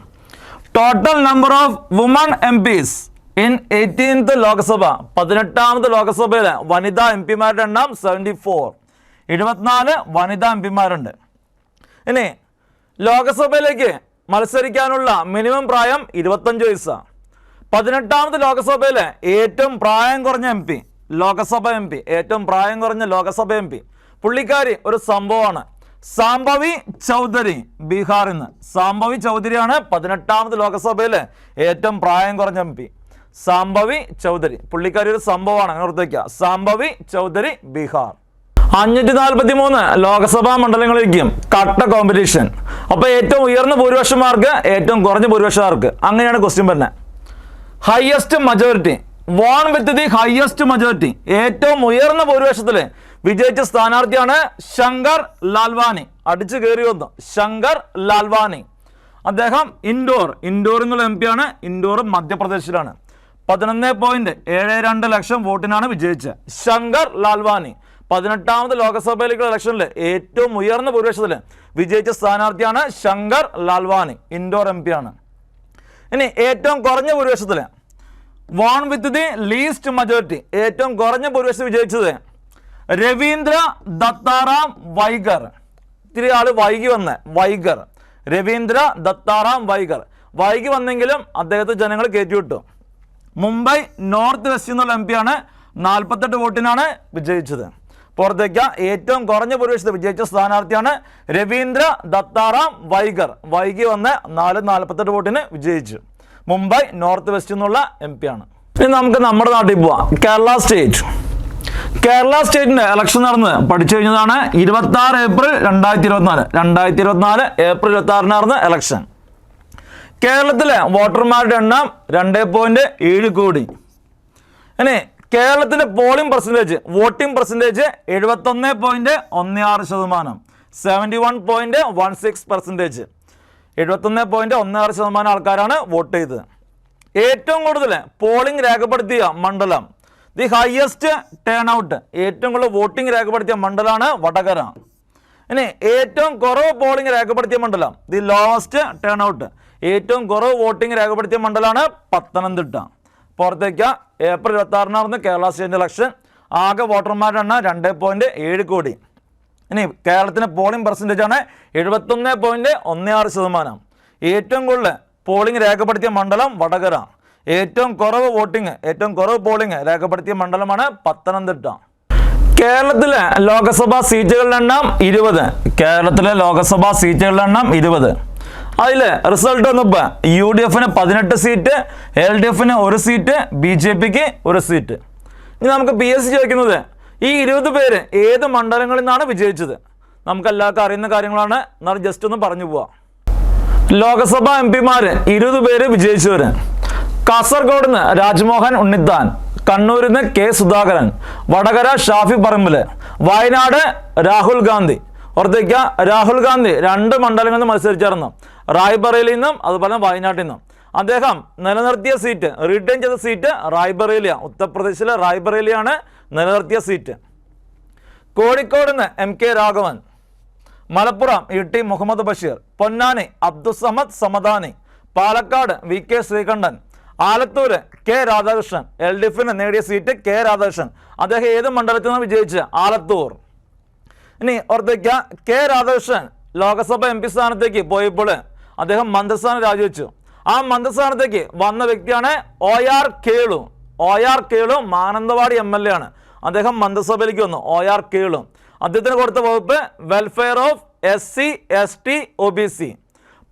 total number of women MPs in 18th Lok Sabha, 18ാമത് ലോക്സഭയിൽ വനിതാ എംപിമാരുടെ എണ്ണം 74, 74 വനിതാ എംപിമാരുണ്ട്. ഇനി ലോക്സഭയിലേക്ക് മത്സരിക്കാനുള്ള മിനിമം പ്രായം 25 വയസ്സാണ്. 18ാമത് ലോക്സഭയിലെ ഏറ്റവും പ്രായം കുറഞ്ഞ MP, ലോകസഭ MP, ഏറ്റവും പ്രായം കുറഞ്ഞ ലോകസഭ MP പുള്ളിക്കാരി ഒരു സംഭവമാണ്, സാംഭവി ചൗധരി, ബീഹാറിൽ നിന്ന്. സാംഭവി ചൗധരിയാണ് 18ാമത് ലോകസഭയിലെ ഏറ്റവും പ്രായം കുറഞ്ഞ MP. സാംഭവി ചൗധരി പുള്ളിക്കാരി ഒരു സംഭവമാണ്, അങ്ങനെ ഓർത്ത് വയ്ക്കുക. സാംഭവി ചൗധരി, ബീഹാർ. 543 ലോകസഭാ മണ്ഡലങ്ങളിലേക്കും കട്ട കോമ്പറ്റീഷൻ. അപ്പോൾ ഏറ്റവും ഉയർന്ന ഭൂരിപക്ഷമാർക്ക്, ഏറ്റവും കുറഞ്ഞ ഭൂരിപക്ഷമാർക്ക്, അങ്ങനെയാണ് ക്വസ്റ്റ്യൻ പറഞ്ഞത്. Highest majority, won with the highest majority, ഏറ്റവും ഉയർന്ന ഭൂരിപക്ഷത്തിൽ വിജയിച്ച സ്ഥാനാർത്ഥിയാണ് ശങ്കർ ലാൽവാനി. അടിച്ചു കയറി വന്നു ശങ്കർ ലാൽവാനി. അദ്ദേഹം ഇൻഡോർ എന്നുള്ള MP ആണ്. ഇൻഡോർ മധ്യപ്രദേശിലാണ്. 11.72 ലക്ഷം വോട്ടിനാണ് വിജയിച്ചത് ശങ്കർ ലാൽവാനി. 18ാമത് ലോക്സഭയിലേക്കുള്ള ഇലക്ഷനിൽ ഏറ്റവും ഉയർന്ന ഭൂരിപക്ഷത്തിൽ വിജയിച്ച സ്ഥാനാർത്ഥിയാണ് ശങ്കർ ലാൽവാനി, ഇൻഡോർ MP ആണ്. ഇനി ഏറ്റവും കുറഞ്ഞ ഭൂരിപക്ഷത്തിൽ, won with the least majority, ഏറ്റവും കുറഞ്ഞ ഭൂരിപക്ഷം വിജയിച്ചത് രവീന്ദ്ര ദത്താറാം വൈഗർ. ഇത്തിരി ആള് വൈകി വന്ന വൈഗർ, രവീന്ദ്ര ദത്താറാം വൈഗർ. വൈകി വന്നെങ്കിലും അദ്ദേഹത്തെ ജനങ്ങൾ കയറ്റിവിട്ടു. മുംബൈ നോർത്ത് വെസ്റ്റ് എന്നുള്ള MP ആണ്. 48 വോട്ടിനാണ് വിജയിച്ചത്. പുറത്തേക്ക് ഏറ്റവും കുറഞ്ഞ ഭൂരിപക്ഷത്തിൽ വിജയിച്ച സ്ഥാനാർത്ഥിയാണ് രവീന്ദ്ര ദത്താറാം വൈഗർ. വൈകി വന്ന് 48 വോട്ടിന് വിജയിച്ചു. മുംബൈ നോർത്ത് വെസ്റ്റ് എന്നുള്ള MP ആണ്. ഇനി നമുക്ക് നമ്മുടെ നാട്ടിൽ പോവാം. കേരള സ്റ്റേറ്റിന്റെ ഇലക്ഷൻ നടന്ന് പഠിച്ചു കഴിഞ്ഞതാണ് 26 ഏപ്രിൽ 2024. 2024 ഏപ്രിൽ 26 നടന്ന ഇലക്ഷൻ. കേരളത്തിലെ വോട്ടർമാരുടെ എണ്ണം 2.7 കോടി. ഇനി കേരളത്തിലെ പോളിംഗ് പെർസെൻറ്റേജ്, വോട്ടിംഗ് പെർസെൻറ്റേജ് 71.16%, 71.16%. 71.16% ആൾക്കാരാണ് വോട്ട് ചെയ്തത്. ഏറ്റവും കൂടുതൽ പോളിംഗ് രേഖപ്പെടുത്തിയ മണ്ഡലം, ദി ഹയസ്റ്റ് ടേൺ ഔട്ട്, ഏറ്റവും കൂടുതൽ വോട്ടിംഗ് രേഖപ്പെടുത്തിയ മണ്ഡലമാണ് വടകര. ഇനി ഏറ്റവും കുറവ് പോളിംഗ് രേഖപ്പെടുത്തിയ മണ്ഡലം, ദി ലോവസ്റ്റ് ടേൺ ഔട്ട്, ഏറ്റവും കുറവ് വോട്ടിംഗ് രേഖപ്പെടുത്തിയ മണ്ഡലമാണ് പത്തനംതിട്ട. പുറത്തേക്ക് ഏപ്രിൽ 26 നടന്ന കേരള സ്റ്റേറ്റ് ഇലക്ഷൻ. ആകെ വോട്ടർമാരുടെ എണ്ണം 2.7 കോടി. ഇനി കേരളത്തിൻ്റെ പോളിംഗ് പെർസെൻറ്റേജ് ആണ് 71.16%. ഏറ്റവും കൂടുതൽ പോളിംഗ് രേഖപ്പെടുത്തിയ മണ്ഡലം വടകര. ഏറ്റവും കുറവ് പോളിംഗ് രേഖപ്പെടുത്തിയ മണ്ഡലമാണ് പത്തനംതിട്ട. കേരളത്തിലെ ലോക്സഭാ സീറ്റുകളുടെ എണ്ണം 20. കേരളത്തിലെ ലോക്സഭാ സീറ്റുകളുടെ എണ്ണം 20. അതിൽ റിസൾട്ട് വന്നപ്പോൾ UDFന് 18 സീറ്റ്, LDFന് 1 സീറ്റ്, BJPക്ക് 1 സീറ്റ്. ഇനി നമുക്ക് PSC ചോദിക്കുന്നത് ഈ 20 പേര് ഏത് മണ്ഡലങ്ങളിൽ നിന്നാണ് വിജയിച്ചത്? നമുക്കെല്ലാവർക്കും അറിയുന്ന കാര്യങ്ങളാണ്, എന്നാൽ ജസ്റ്റ് ഒന്ന് പറഞ്ഞു പോവാം. ലോക്സഭാ MPമാർ 20 പേര് വിജയിച്ചവർ: കാസർഗോഡ് നിന്ന് രാജ്മോഹൻ ഉണ്ണിത്താൻ, കണ്ണൂരിൽ നിന്ന് K സുധാകരൻ, വടകര ഷാഫി പറമ്പിൽ, വയനാട് രാഹുൽ ഗാന്ധി. ഓർത്തേക്ക, രാഹുൽ ഗാന്ധി 2 മണ്ഡലങ്ങളിൽ നിന്ന് മത്സരിച്ചിരുന്നു, റായ്ബറേലിയിൽ നിന്നും അതുപോലെ വയനാട്ടിൽ നിന്നും. അദ്ദേഹം നിലനിർത്തിയ സീറ്റ്, റിട്ടേൺ ചെയ്ത സീറ്റ് റായ്ബറേലിയ, ഉത്തർപ്രദേശിലെ റായ്ബറേലിയാണ് നിലനിർത്തിയ സീറ്റ്. കോഴിക്കോട് നിന്ന് MK Raghavan, Malappuram ET Muhammad Basheer, Ponnani Abdussamad Samadani, Palakkad VK Sreekandan, Alathur K Radhakrishnan. LDFന് നേടിയ സീറ്റ് K രാധാകൃഷ്ണൻ. അദ്ദേഹം ഏത് മണ്ഡലത്തിൽ നിന്ന് വിജയിച്ച്? ആലത്തൂർ. ഇനി ഓർത്തേക്ക, K രാധാകൃഷ്ണൻ ലോകസഭ MP സ്ഥാനത്തേക്ക് പോയപ്പോൾ അദ്ദേഹം മന്ത്രിസ്ഥാനം രാജിവെച്ചു. ആ മന്ത്രിസ്ഥാനത്തേക്ക് വന്ന വ്യക്തിയാണ് OR Kelu. OR Kelu Mananthavady MLA ആണ്. അദ്ദേഹം മന്ത്രിസഭയിലേക്ക് വന്നു. OR കേളു. അദ്ദേഹത്തിന് കൊടുത്ത വകുപ്പ് welfare of SC ST OBC,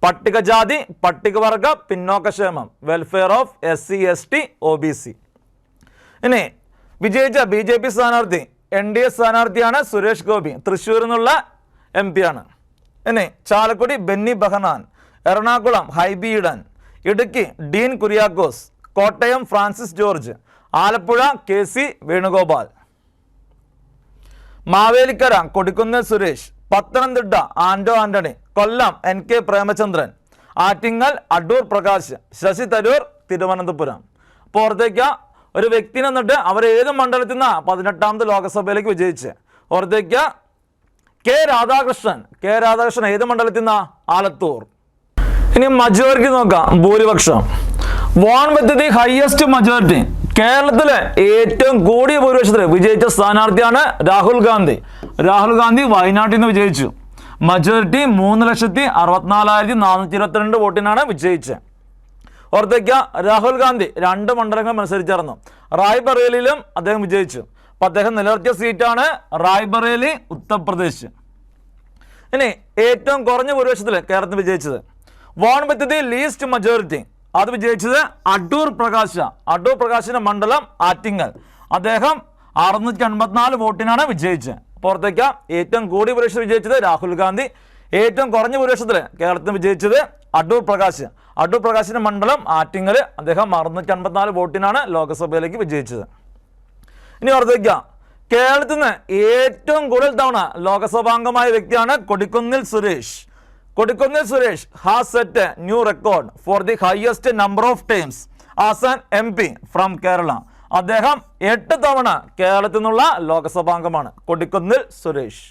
പട്ടികജാതി പട്ടികവർഗ പിന്നോക്കക്ഷേമം, welfare of SC ST OBC. ഇനി വിജയിച്ച BJP സ്ഥാനാർത്ഥി NDA സ്ഥാനാർത്ഥിയാണ് സുരേഷ് ഗോപി, തൃശ്ശൂരിൽ നിന്നുള്ള MP ആണ്. ഇനി ചാലക്കുടി ബെന്നി ബെഹനാൻ, എറണാകുളം ഹൈബി ഈഡൻ, ഇടുക്കി ഡീൻ കുര്യാക്കോസ്, കോട്ടയം ഫ്രാൻസിസ് ജോർജ്, ആലപ്പുഴ KC വേണുഗോപാൽ, മാവേലിക്കര കൊടിക്കുന്നിൽ സുരേഷ്, പത്തനംതിട്ട ആന്റോ ആന്റണി, കൊല്ലം NK പ്രേമചന്ദ്രൻ, ആറ്റിങ്ങൽ അടൂർ പ്രകാശ്, ശശി തരൂർ തിരുവനന്തപുരം. അപ്പോൾ ഓർത്തേക്ക, ഒരു വ്യക്തിനെ എന്നിട്ട് അവർ ഏത് മണ്ഡലത്തിൽ നിന്നാണ് 18ാമത് ലോകസഭയിലേക്ക് വിജയിച്ച്? ഓർത്തേക്ക, K രാധാകൃഷ്ണൻ. K രാധാകൃഷ്ണൻ ഏത് മണ്ഡലത്തിൽ നിന്നാ? ആലത്തൂർ. ഇനി മജോറിറ്റി നോക്കാം, ഭൂരിപക്ഷം. Won with the highest majority, കേരളത്തിലെ ഏറ്റവും കൂടിയ ഭൂരിപക്ഷത്തിൽ വിജയിച്ച സ്ഥാനാർത്ഥിയാണ് രാഹുൽ ഗാന്ധി. രാഹുൽ ഗാന്ധി വയനാട്ടിൽ നിന്ന് വിജയിച്ചു. മജോറിറ്റി 3,64,422 വോട്ടിനാണ് വിജയിച്ചത്. ഓർത്തേക്ക, രാഹുൽ ഗാന്ധി 2 മണ്ഡലങ്ങൾ മത്സരിച്ചിരുന്നു. റായ്ബറേലിയിലും അദ്ദേഹം വിജയിച്ചു. അപ്പം അദ്ദേഹം നിലനിർത്തിയ സീറ്റാണ് റായ്ബറേലി, ഉത്തർപ്രദേശ്. ഇനി ഏറ്റവും കുറഞ്ഞ ഭൂരിപക്ഷത്തിൽ കേരളത്തിൽ വിജയിച്ചത് won with the least majority, അത് വിജയിച്ചത് അടൂർ പ്രകാശ്. അടൂർ പ്രകാശിന്റെ മണ്ഡലം ആറ്റിങ്ങൽ. അദ്ദേഹം 654 വോട്ടിനാണ് വിജയിച്ചത്. പുറത്തേക്ക ഏറ്റവും കൂടിയ ഭൂരിപക്ഷം വിജയിച്ചത് രാഹുൽ ഗാന്ധി, ഏറ്റവും കുറഞ്ഞ ഭൂരിപക്ഷത്തിൽ കേരളത്തിൽ വിജയിച്ചത് അടൂർ പ്രകാശ്. അടൂർ പ്രകാശിന്റെ മണ്ഡലം ആറ്റിങ്ങൽ. അദ്ദേഹം 654 വോട്ടിനാണ് ലോക്സഭയിലേക്ക് വിജയിച്ചത്. ഇനി ഓർത്തേക്ക, കേരളത്തിൽ നിന്ന് ഏറ്റവും കൂടുതൽ തവണ ലോകസഭാംഗമായ വ്യക്തിയാണ് Kodikunnil Suresh. Kodikunnil Suresh has set A new record for the highest number of times as an MP from Kerala. അദ്ദേഹം 8 തവണ കേരളത്തിൽ നിന്നുള്ള ലോകസഭാംഗമാണ് കൊടിക്കുന്നിൽ സുരേഷ്.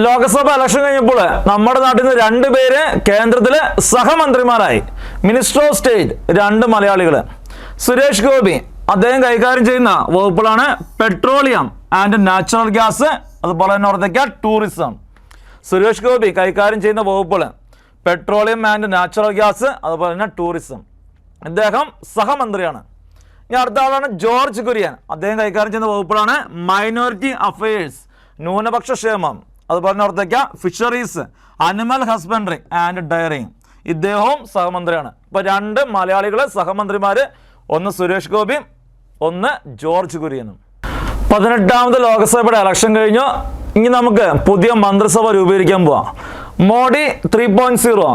ലോകസഭ ഇലക്ഷൻ കഴിഞ്ഞപ്പോൾ നമ്മുടെ നാട്ടിൽ നിന്ന് 2 പേര് കേന്ദ്രത്തിലെ സഹമന്ത്രിമാരായി. മിനിസ്റ്റർ ഓഫ് സ്റ്റേറ്റ് 2 മലയാളികൾ. സുരേഷ് ഗോപി അദ്ദേഹം കൈകാര്യം ചെയ്യുന്ന വകുപ്പുകളാണ് പെട്രോളിയം ആൻഡ് നാച്ചുറൽ ഗ്യാസ്, അതുപോലെ തന്നെ ഓർത്തേക്ക ടൂറിസം. സുരേഷ് ഗോപി കൈകാര്യം ചെയ്യുന്ന വകുപ്പുകൾ പെട്രോളിയം ആൻഡ് നാച്ചുറൽ ഗ്യാസ്, അതുപോലെ തന്നെ ടൂറിസം. ഇദ്ദേഹം സഹമന്ത്രിയാണ്. ഇനി അടുത്ത ആളാണ് ജോർജ് കുര്യൻ. അദ്ദേഹം കൈകാര്യം ചെയ്യുന്ന വകുപ്പുകളാണ് മൈനോറിറ്റി അഫയേഴ്സ്, ന്യൂനപക്ഷ ക്ഷേമം, അതുപോലെ തന്നെ ഓർത്തേക്ക fisheries, animal husbandry and dairying. ഇദ്ദേഹവും സഹമന്ത്രിയാണ്. ഇപ്പോൾ 2 മലയാളികൾ സഹമന്ത്രിമാർ, ഒന്ന് സുരേഷ് ഗോപിയും ഒന്ന് ജോർജ് കുര്യനും. 18ാമത് ലോക്സഭയുടെ ഇലക്ഷൻ കഴിഞ്ഞു. ഇനി നമുക്ക് പുതിയ മന്ത്രിസഭ രൂപീകരിക്കാൻ പോവാം. Modi 3.0.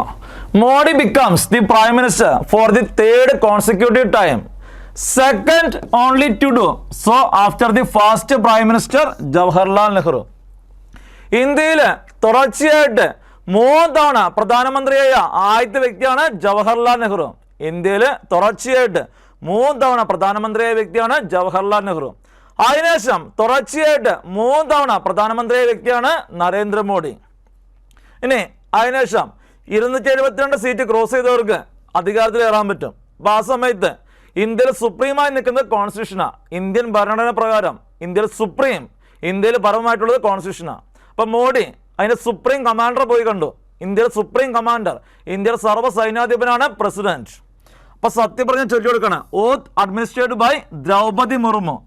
Modi becomes the prime minister for the 3rd consecutive time, second only to do so after the first prime minister Jawaharlal Nehru. ഇന്ത്യയിൽ തുടർച്ചയായിട്ട് 3 തവണ പ്രധാനമന്ത്രിയായ ആദ്യത്തെ വ്യക്തിയാണ് ജവഹർലാൽ നെഹ്റു. ഇന്ത്യയിൽ തുടർച്ചയായിട്ട് 3 തവണ പ്രധാനമന്ത്രിയായ വ്യക്തിയാണ് ജവഹർലാൽ നെഹ്റു. അതിനുശേഷം തുടർച്ചയായിട്ട് 3 തവണ പ്രധാനമന്ത്രിയായ വ്യക്തിയാണ് നരേന്ദ്രമോദി. ഇനി അതിനുശേഷം 272 സീറ്റ് ക്രോസ് ചെയ്തവർക്ക് അധികാരത്തിൽ കയറാൻ പറ്റും. അപ്പോൾ ആ സമയത്ത് ഇന്ത്യയിൽ സുപ്രീമായി നിൽക്കുന്നത് കോൺസ്റ്റിറ്റ്യൂഷനാണ്. ഇന്ത്യൻ ഭരണഘടന പ്രകാരം ഇന്ത്യയിൽ പരമമായിട്ടുള്ളത് കോൺസ്റ്റിറ്റ്യൂഷനാണ്. അപ്പം മോഡി അതിൻ്റെ സുപ്രീം കമാൻഡറെ പോയി കണ്ടു. ഇന്ത്യയുടെ സുപ്രീം കമാൻഡർ, ഇന്ത്യയുടെ സർവ്വ സൈന്യാധിപനാണ് പ്രസിഡന്റ്. അപ്പോൾ സത്യപ്രതിജ്ഞ ചൊല്ലിക്കൊടുക്കണം. ഓത്ത് അഡ്മിനിസ്ട്രേറ്റഡ് ബൈ ദ്രൗപദി മുർമു.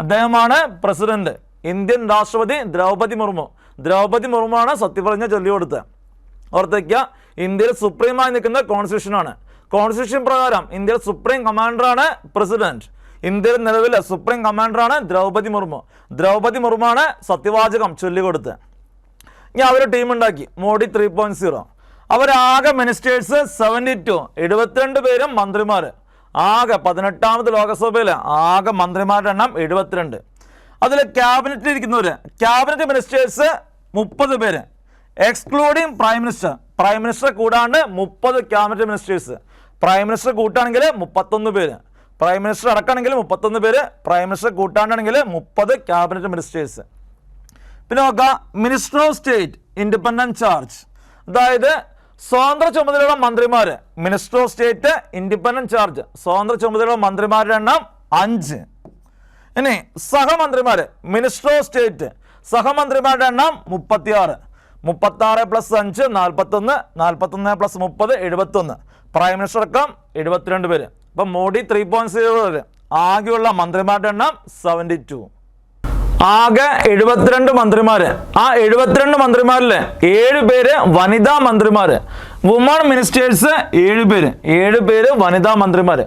അദ്ദേഹമാണ് പ്രസിഡന്റ്. ഇന്ത്യൻ രാഷ്ട്രപതി ദ്രൗപദി മുർമുവാണ് സത്യപ്രതിജ്ഞ ചൊല്ലിക്കൊടുത്തത്. ഓർത്തേക്ക, ഇന്ത്യയിൽ സുപ്രീമായി നിൽക്കുന്ന കോൺസ്റ്റിറ്റ്യൂഷനാണ്. കോൺസ്റ്റിറ്റ്യൂഷൻ പ്രകാരം ഇന്ത്യയുടെ സുപ്രീം കമാൻഡറാണ് പ്രസിഡന്റ്. ഇന്ത്യയിൽ നിലവിലെ സുപ്രീം കമാൻഡറാണ് ദ്രൗപദി മുർമുവാണ് സത്യവാചകം ചൊല്ലിക്കൊടുത്തത്. ഇനി അവർ ടീമുണ്ടാക്കി മോഡി 3.0. അവരാകെ മിനിസ്റ്റേഴ്സ് 72, 72 പേരും മന്ത്രിമാർ. ആകെ 18ാമത് ലോകസഭയിൽ ആകെ മന്ത്രിമാരുടെ എണ്ണം 72. അതിൽ ക്യാബിനറ്റിൽ ഇരിക്കുന്നവർ, ക്യാബിനറ്റ് മിനിസ്റ്റേഴ്സ് 30 പേര്, എക്സ്ക്ലൂഡിങ് പ്രൈം മിനിസ്റ്റർ കൂടാണ്ട് 30 ക്യാബിനറ്റ് മിനിസ്റ്റേഴ്സ്. പ്രൈം മിനിസ്റ്റർ കൂട്ടാണെങ്കിൽ 31 പേര്, പ്രൈം മിനിസ്റ്റർ അടക്കമാണെങ്കിൽ 31 പേര്, പ്രൈം മിനിസ്റ്റർ കൂട്ടാണ്ടാണെങ്കിൽ 30 ക്യാബിനറ്റ് മിനിസ്റ്റേഴ്സ്. പിന്നെ നോക്കാം minister of state independent charge, അതായത് സ്വതന്ത്ര ചുമതലയുള്ള മന്ത്രിമാര്. Minister of state independent charge, സ്വതന്ത്ര ചുമതലയുള്ള മന്ത്രിമാരുടെ എണ്ണം 5. ഇനി സഹമന്ത്രിമാര്, മിനിസ്റ്റർ ഓഫ് സ്റ്റേറ്റ് സഹമന്ത്രിമാരുടെ എണ്ണം 36. 36 + 5 41, 41 + 30 71, പ്രൈം മിനിസ്റ്റർ അടക്കം 72 പേര്. അപ്പം മോഡി 3.0 ആകെയുള്ള മന്ത്രിമാരുടെ എണ്ണം 72. ആകെ 72 മന്ത്രിമാര്. ആ 72 മന്ത്രിമാരില് 7 പേര് വനിതാ മന്ത്രിമാര്, വുമൺ മിനിസ്റ്റേഴ്സ് 7 പേര്, 7 പേര് വനിതാ മന്ത്രിമാര്.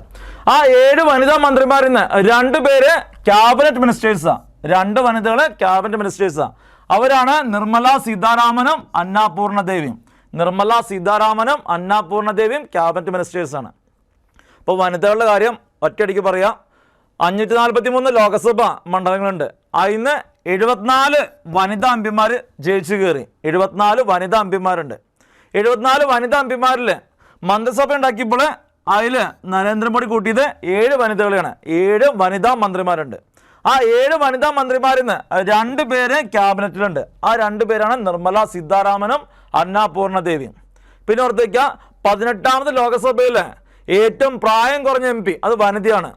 ആ 7 വനിതാ മന്ത്രിമാരിൽ നിന്ന് 2 പേര് ക്യാബിനറ്റ് മിനിസ്റ്റേഴ്സാ, 2 വനിതകള് ക്യാബിനറ്റ് മിനിസ്റ്റേഴ്സാ. അവരാണ് നിർമ്മല സീതാരാമനും അന്നപൂർണ ദേവിയും. നിർമ്മല സീതാരാമനും അന്നപൂർണ ദേവിയും ക്യാബിനറ്റ് മിനിസ്റ്റേഴ്സാണ്. അപ്പോൾ വനിതകളുടെ കാര്യം ഒറ്റയടിക്ക് പറയാം. 543 ലോകസഭ മണ്ഡലങ്ങളുണ്ട്. അതിന് 74 വനിതാ എംപിമാർ ജയിച്ചു കയറി. 74 വനിതാ എംപിമാരുണ്ട്. 74 വനിതാ എംപിമാരിൽ മന്ത്രിസഭ ഉണ്ടാക്കിയപ്പോൾ അതിൽ നരേന്ദ്രമോദി കൂട്ടിയത് 7 വനിതകളെയാണ്. 7 വനിതാ മന്ത്രിമാരുണ്ട്. ആ 7 വനിതാ മന്ത്രിമാരിൽ നിന്ന് 2 പേര് ക്യാബിനറ്റിലുണ്ട്. ആ 2 പേരാണ് നിർമ്മല സീതാരാമനും അന്നപൂർണ ദേവിയും. പിന്നെ ഓർത്തേക്ക 18ാമത് ലോകസഭയിൽ ഏറ്റവും പ്രായം കുറഞ്ഞ MP അത് വനിതയാണ്.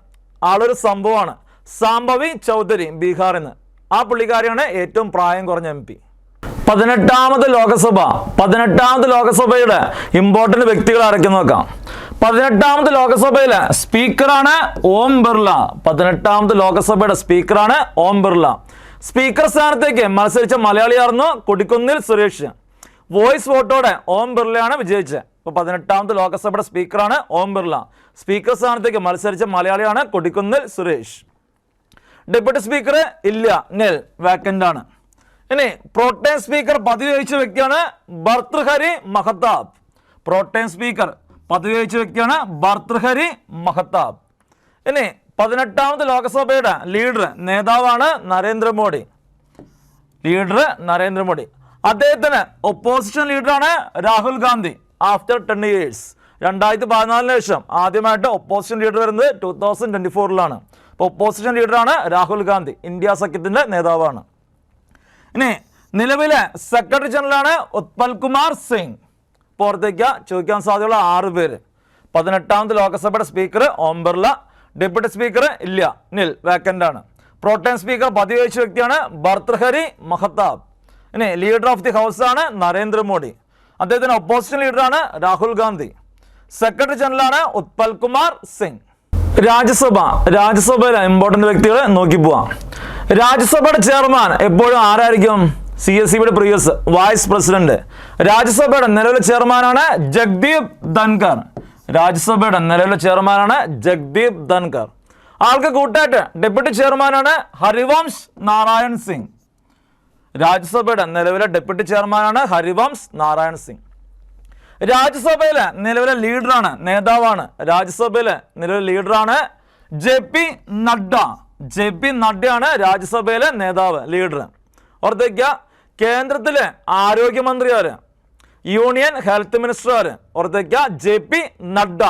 ആളൊരു സംഭവമാണ്. സാംഭവി ചൗധരി ബീഹാറിൽ നിന്ന്. ആ പുള്ളിക്കാരിയാണ് ഏറ്റവും പ്രായം കുറഞ്ഞ MP. 18ാമത് ലോകസഭയുടെ ഇമ്പോർട്ടൻ്റ് വ്യക്തികൾ ആരൊക്കെ നോക്കാം. 18ാമത് ലോകസഭയിലെ സ്പീക്കറാണ് ഓം ബിർള. 18ാമത് ലോകസഭയുടെ സ്പീക്കറാണ് ഓം ബിർള. സ്പീക്കർ സ്ഥാനത്തേക്ക് മത്സരിച്ച മലയാളിയായിരുന്നു കൊടിക്കുന്നിൽ സുരേഷ്. വോയിസ് വോട്ടോടെ ഓം ബിർളയാണ് വിജയിച്ചത്. ഇപ്പോൾ 18ാമത് ലോകസഭയുടെ സ്പീക്കറാണ് ഓം ബിർള. സ്പീക്കർ സ്ഥാനത്തേക്ക് മത്സരിച്ച മലയാളിയാണ് കൊടിക്കുന്നിൽ സുരേഷ്. ഡെപ്യൂട്ടി സ്പീക്കർ ഇല്ല, നെൽ വാക്കൻ്റ് ആണ്. ഇനി പ്രോട്ടേം സ്പീക്കർ പദവി വഹിച്ച വ്യക്തിയാണ് ഭർതൃഹരി മഹതാബ്. പ്രോട്ടേം സ്പീക്കർ പദവി വഹിച്ച വ്യക്തിയാണ് ഭർതൃഹരി മഹതാബ്. ഇനി 18ാമത് ലോകസഭയുടെ ലീഡർ നേതാവാണ് നരേന്ദ്രമോദി. അദ്ദേഹത്തിന് ഒപ്പോസിഷൻ ലീഡറാണ് രാഹുൽ ഗാന്ധി. ആഫ്റ്റർ 10 years 2014 ശേഷം ആദ്യമായിട്ട് ഒപ്പോസിഷൻ ലീഡർ വരുന്നത് 2024 അപ്പോൾ ഒപ്പോസിഷൻ ലീഡറാണ് രാഹുൽ ഗാന്ധി. ഇന്ത്യ സഖ്യത്തിന്റെ നേതാവാണ്. ഇനി നിലവിലെ സെക്രട്ടറി ജനറലാണ് ഉത്പൽ കുമാർ സിംഗ്. പുറത്തേക്ക് ചോദിക്കാൻ സാധ്യതയുള്ള 6 പേര്. 18ാമത് ലോകസഭയുടെ speaker Om Birla. Deputy speaker ഇല്ല, നിൽ വാക്കൻ്റ് ആണ്. പ്രോട്ടേം സ്പീക്കർ പദവി വഹിച്ച വ്യക്തിയാണ് ഭർതൃഹരി മഹതാബ്. ഇനി ലീഡർ ഓഫ് ദി ഹൗസ് ആണ് നരേന്ദ്രമോദി. അദ്ദേഹത്തിന് ഒപ്പോസിഷൻ ലീഡറാണ് രാഹുൽ ഗാന്ധി. സെക്രട്ടറി ജനറലാണ് ഉത്പൽ കുമാർ സിംഗ്. രാജ്യസഭയിലെ ഇമ്പോർട്ടൻ്റ് വ്യക്തികളെ നോക്കി പോവാം. രാജ്യസഭയുടെ ചെയർമാൻ എപ്പോഴും ആരായിരിക്കും? CSEBയുടെ പ്രീവിയസ് വൈസ് പ്രസിഡന്റ്. രാജ്യസഭയുടെ നിലവിലെ ചെയർമാനാണ് ജഗ്ദീപ് ധൻകർ. ആൾക്ക് കൂട്ടായിട്ട് ഡെപ്യൂട്ടി ചെയർമാനാണ് ഹരിവംശ് നാരായൺ സിംഗ്. രാജ്യസഭയുടെ നിലവിലെ ഡെപ്യൂട്ടി ചെയർമാനാണ് ഹരിവംശ് നാരായൺ സിംഗ്. രാജ്യസഭയിലെ നിലവിലെ ലീഡറാണ്, നേതാവാണ്. രാജ്യസഭയിലെ നിലവിലെ ലീഡറാണ് JP നഡ്ഡയാണ് രാജ്യസഭയിലെ നേതാവ്, ലീഡർ. ഓർത്തേക്ക കേന്ദ്രത്തിലെ ആരോഗ്യമന്ത്രി ആര്? യൂണിയൻ ഹെൽത്ത് മിനിസ്റ്റർ ആര്? ഓർത്തേക്ക JP നഡ്ഡ.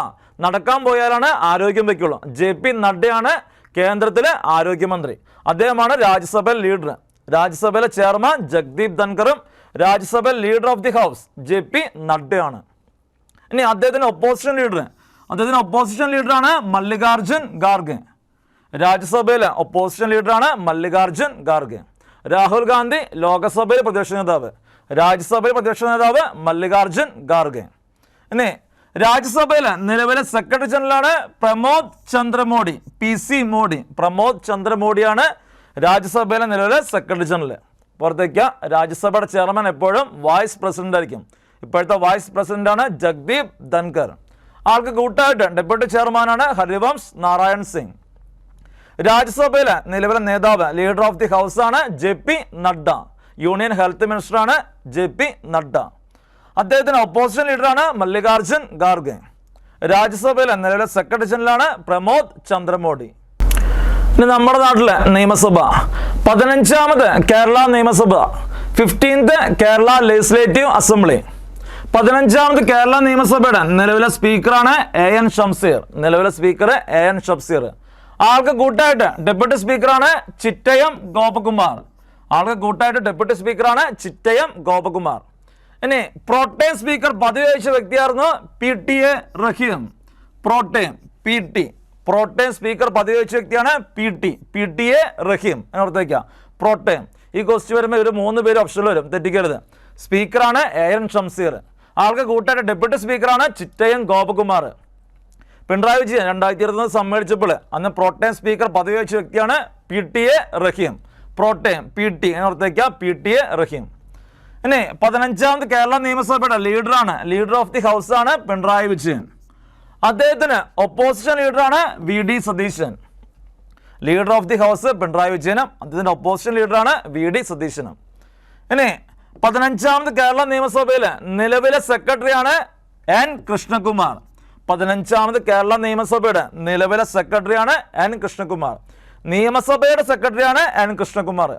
നടക്കാൻ പോയാലാണ് ആരോഗ്യം വയ്ക്കുള്ളൂ. JP നഡ്ഡയാണ് കേന്ദ്രത്തിലെ ആരോഗ്യമന്ത്രി. അദ്ദേഹമാണ് രാജ്യസഭയിൽ ലീഡർ. രാജ്യസഭയിലെ ചെയർമാൻ ജഗ്ദീപ് ധൻകറും രാജ്യസഭയിൽ leader of the house JP നഡ്ഡയാണ്. ഇനി അദ്ദേഹത്തിന് ഒപ്പോസിഷൻ ലീഡറാണ് മല്ലികാർജുൻ ഖാർഗെ. രാജ്യസഭയിലെ ഒപ്പോസിഷൻ ലീഡറാണ് മല്ലികാർജുൻ ഖാർഗെ. രാഹുൽ ഗാന്ധി ലോകസഭയിൽ പ്രതിപക്ഷ നേതാവ്. രാജ്യസഭയിൽ പ്രതിപക്ഷ നേതാവ് മല്ലികാർജുൻ ഖാർഗെ. ഇനി രാജ്യസഭയിലെ നിലവിലെ സെക്രട്ടറി ജനറലാണ് പ്രമോദ് ചന്ദ്രമോദി. PC മോഡി. പ്രമോദ് ചന്ദ്രമോദിയാണ് രാജ്യസഭയിലെ നിലവിലെ സെക്രട്ടറി ജനറൽ. പുറത്തേക്ക് രാജ്യസഭയുടെ ചെയർമാൻ എപ്പോഴും വൈസ് പ്രസിഡന്റ് ആയിരിക്കും. ഇപ്പോഴത്തെ വൈസ് പ്രസിഡന്റാണ് ജഗ്ദീപ് ധൻകർ. ആൾക്ക് കൂട്ടായിട്ട് ഡെപ്യൂട്ടി ചെയർമാനാണ് ഹരിവംശ് നാരായൺ സിംഗ്. രാജ്യസഭയിലെ നിലവിലെ നേതാവ് ലീഡർ ഓഫ് ദി ഹൗസ് ആണ് JP നഡ്ഡ. യൂണിയൻ ഹെൽത്ത് മിനിസ്റ്ററാണ് JP നഡ്ഡ. അദ്ദേഹത്തിന് ഒപ്പോസിഷൻ ലീഡറാണ് മല്ലികാർജുൻ ഖാർഗെ. രാജ്യസഭയിലെ നിലവിലെ സെക്രട്ടറി ജനറലാണ് പ്രമോദ് ചന്ദ്രമോദി. ഇനി നമ്മുടെ നാട്ടിലെ നിയമസഭ 15ാമത് കേരള നിയമസഭ, 15th കേരള ലെജിസ്ലേറ്റീവ് അസംബ്ലി. 15ാമത് കേരള നിയമസഭയുടെ നിലവിലെ സ്പീക്കറാണ് AN ഷംസീർ. നിലവിലെ സ്പീക്കർ AN ഷംസീർ. ആൾക്ക് കൂട്ടായിട്ട് ഡെപ്യൂട്ടി സ്പീക്കറാണ് ചിറ്റയം ഗോപകുമാർ. ആൾക്ക് കൂട്ടായിട്ട് ഡെപ്യൂട്ടി സ്പീക്കറാണ് ചിറ്റയം ഗോപകുമാർ. ഇനി പ്രോട്ടേം സ്പീക്കർ പദവി വഹിച്ച വ്യക്തിയായിരുന്നു PTA റഹീം. പ്രോട്ടേം സ്പീക്കർ പദവി വഹിച്ച വ്യക്തിയാണ് PTA റഹീം. ഓർത്ത് വയ്ക്കുക, പ്രോട്ടേം. ഈ ക്വസ്റ്റ്യൻ വരുമ്പോൾ ഒരു 3 പേര് ഓപ്ഷനിൽ വരും, തെറ്റിക്കരുത്. സ്പീക്കറാണ് AN ഷംസീർ. ആൾക്ക് കൂട്ടായിട്ട് ഡെപ്യൂട്ടി സ്പീക്കറാണ് ചിറ്റയം ഗോപകുമാർ. പിണറായി വിജയൻ 2020 സമ്മേളിച്ചപ്പോൾ അന്ന് പ്രോട്ടേം സ്പീക്കർ പദവി വഹിച്ച വ്യക്തിയാണ് PTA റഹീം. പ്രോട്ടേം ഓർത്തേക്കുക, PTA റഹീം. ഇനി 15ാമത് കേരള നിയമസഭയുടെ ലീഡറാണ്, ലീഡർ ഓഫ് ദി ഹൗസ് ആണ് പിണറായി വിജയൻ. അദ്ദേഹത്തിന് ഒപ്പോസിഷൻ ലീഡറാണ് VD Satheesan. Leader of the house Pinarayi വിജയനും അദ്ദേഹത്തിൻ്റെ ഒപ്പോസിഷൻ ലീഡറാണ് VD സതീശനും. ഇനി 15ാമത് കേരള നിയമസഭയിലെ നിലവിലെ സെക്രട്ടറിയാണ് N കൃഷ്ണകുമാർ. 15ാമത് കേരള നിയമസഭയുടെ നിലവിലെ സെക്രട്ടറിയാണ് N കൃഷ്ണകുമാർ. നിയമസഭയുടെ സെക്രട്ടറിയാണ് N കൃഷ്ണകുമാർ.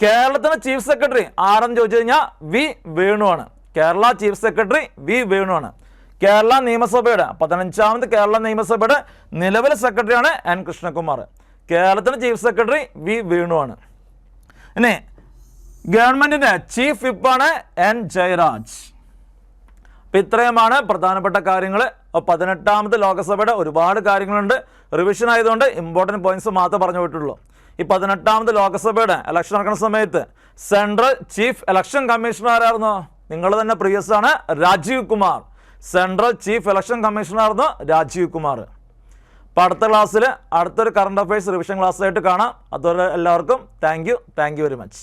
കേരളത്തിന് ചീഫ് സെക്രട്ടറി ആരെന്ന് ചോദിച്ചു കഴിഞ്ഞാൽ V വേണുവാണ്. കേരള ചീഫ് സെക്രട്ടറി V വേണുവാണ്. കേരള നിയമസഭയുടെ 15ാമത് കേരള നിയമസഭയുടെ നിലവിലെ സെക്രട്ടറിയാണ് N കൃഷ്ണകുമാർ. കേരളത്തിന് ചീഫ് സെക്രട്ടറി V വേണുവാണ്. ഇനി ഗവൺമെന്റിന്റെ ചീഫ് വിപ്പാണ് N ജയരാജ്. അപ്പം ഇത്രയുമാണ് പ്രധാനപ്പെട്ട കാര്യങ്ങൾ. 18ാമത് ലോകസഭയുടെ ഒരുപാട് കാര്യങ്ങളുണ്ട്. റിവിഷൻ ആയതുകൊണ്ട് ഇമ്പോർട്ടൻറ്റ് പോയിന്റ്സ് മാത്രമേ പറഞ്ഞു പോയിട്ടുള്ളൂ. ഈ 18ാമത് ലോകസഭയുടെ ഇലക്ഷൻ നടക്കുന്ന സമയത്ത് സെൻട്രൽ ചീഫ് ഇലക്ഷൻ കമ്മീഷണർ ആരായിരുന്നു? നിങ്ങൾ തന്നെ പ്രിയസ് ആണ്, Rajeev Kumar. Central chief election commissioner ആയിരുന്നു രാജീവ് കുമാർ. അപ്പോൾ അടുത്ത ക്ലാസ്സിൽ അടുത്തൊരു കറണ്ട് അഫയേഴ്സ് റിവിഷൻ ക്ലാസ്സായിട്ട് കാണാം. അതുവരെ എല്ലാവർക്കും താങ്ക് യു വെരി മച്ച്.